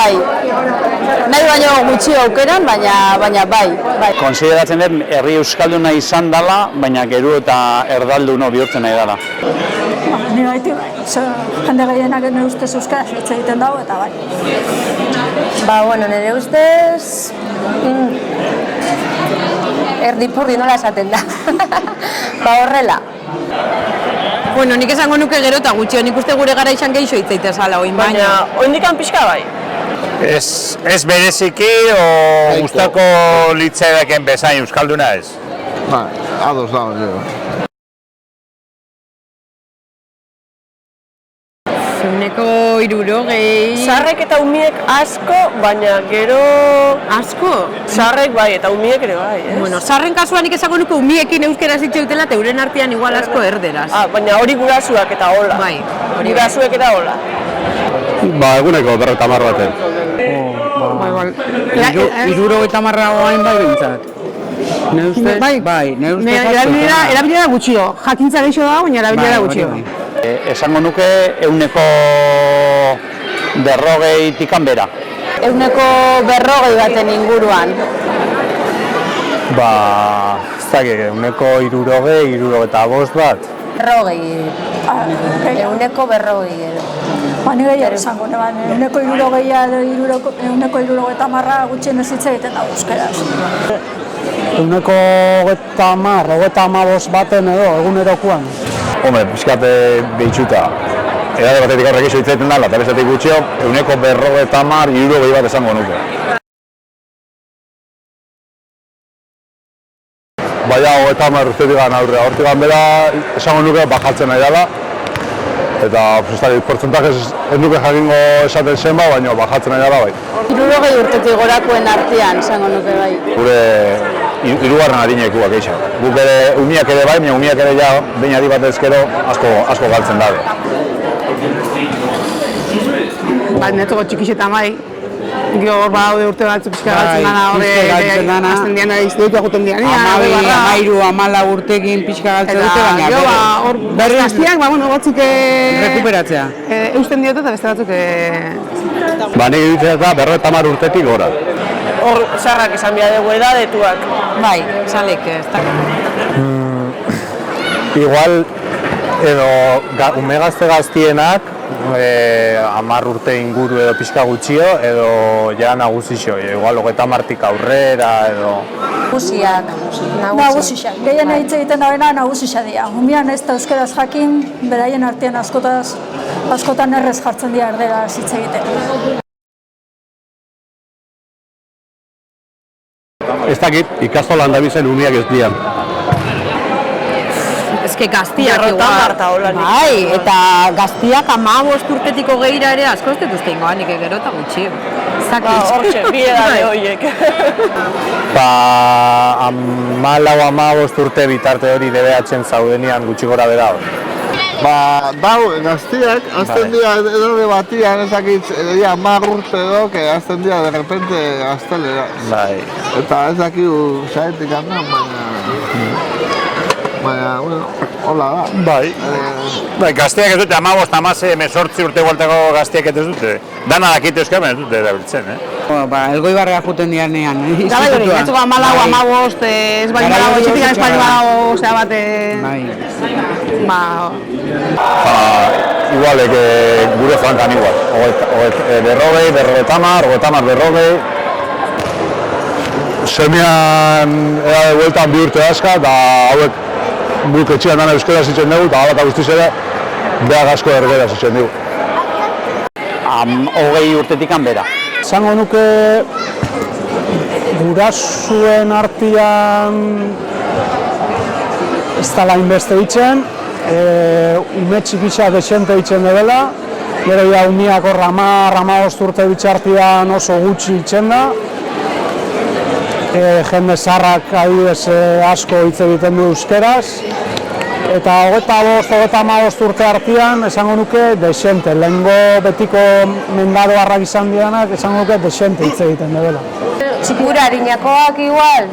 bai. Nahi baino gutxi aukeran, baina bai. Konsideratzen dut, herri euskalduna izan dela, baina gero eta erdalduno bihurtzen nahi dela. Ni baiti bai, jende gehienak nire ustez euskaraz hitz egiten dago eta bai. Nire ustez... erdipurdi nola esaten da. Horrela. Nik esango nuke gero eta gutxi, nik uste gure gara izan geixo hitz egitezala oin baina. Oindikan pixka bai. Ez bereziki o gustako litzaidaken bezain euskalduna ez? Bai, ados dago, zero. Euneko 60. Zaharrek eta umiek asko, baina gero... Asko? Zaharrek bai, eta umiek ere bai, ez? Zaharren kasuan nik esango nuke umiekin euskeraz hitz egitela, eta euren artean igual asko erderaz. Baina hori gurasuak eta hola. Bai. Gurasuek eta hola. Eguneko 50 baten. Iruro eta marra oain bai bintzat. Ne ustez? Bai, ne ustez. Erabilera gutxio, jakintza geixo da, baina erabilera gutxio. Esango nuke euneko 40 bera. Euneko 40 baten inguruan. Ez dakik, euneko 65 bat. 40. Euneko 40 gero. Ni gehiago esango, euneko 60 gutxienez hitz egiten dago euskaraz. Euneko 50 baten edo, egunerokoan. Hombre, pixkate behitxuta. Edade batetik horrek iso hitz egiten dala, eta bestetik gutxio, euneko 50, 60 bat esango nuke. Baina, 50 urtetik gan aurrea. Hortik gan bera, esango nuke, bajatzen nahi dela. Eta, portzentajes ez nuke jakingo esaten zenba, baina bajatzen nahi dela bai. 60 urtetik gorakoen artean, esango nuke bai. Gure hirugarren adinekuak eixa. Guk ere umiak ere bai, baina umiak ere ja behin adi batez gero asko galtzen dabe. Netzoko txikixetan bai. Gio hor badaude urte batzu pixka galtzen dana, azten dian da izteutu aguten dian. 14 urtekin pixka galtzen dute, baina hor berri gaztiak, batzuk rekuperatzea. eusten diote eta beste batzuk... Nik ditzen da 50 urtetik gora. Hor, zaharrak esan behar dugu edadetuak. Bai, esanlik ez da. Igual, edo ume gaztienak, 10 urte inguru edo pixka gutxio, edo ja nagusixo, igual 30tik aurrera, edo... Nagusiak. Nagusiak. Gehien hitz egiten dagoena nagusiak dira. Umian ez da euskaraz jakin, beraien artean askotan errez jartzen dira erderaz hitz egiten. Ez dakit, ikastolan dabizen umiak ez dian. Ez que gaztiak igual. Bai, eta gaztiak 15 urtetiko gehira ere asko ez dituzte ingoan, nik gero eta gutxi. Hortxe, bi edade horiek. 14-15 urte bitarte hori DBH-en zaudenian gutxi gora bera hori. Gaztiak, azten dira edade batian, ezakit, 10 urte edo, azten dira de repente gaztelera. Bai. Eta ezakigu saetik handan, baina, hola da. Bai. Gaztiak ez dute 15-18 urte gualtako gaztiak ez dute. Dana dakite euskal, ez dute erabiltzen, Elgoibarrera juten dianean, Eta bai hori, netzoko 14, 15, ez bali badago, etxetik ez bali badago, osea bate... Igualek gure frankan igual. 50, Semean edade bueltan 2 urte aska, eta hauek guk etxean dana euskaraz itzen dugu, eta bat guztiz ere behar asko ergeraz itzen dugu. 20 urtetik bera. Zango nuke gurasuen artean ez dala inbeste ditzen, ume txikitza desente ditzen dela, gero ja umiak hor 10-15 urte bitxartian oso gutxi ditzen da, jende zaharrak adibidez asko hitz egiten du euskeraz, eta 25-35 urte artean esango nuke desente, lehengo betiko mendaroarrak izan dianak esango nuke desente hitz egiten dela. Txikura harinakoak igual.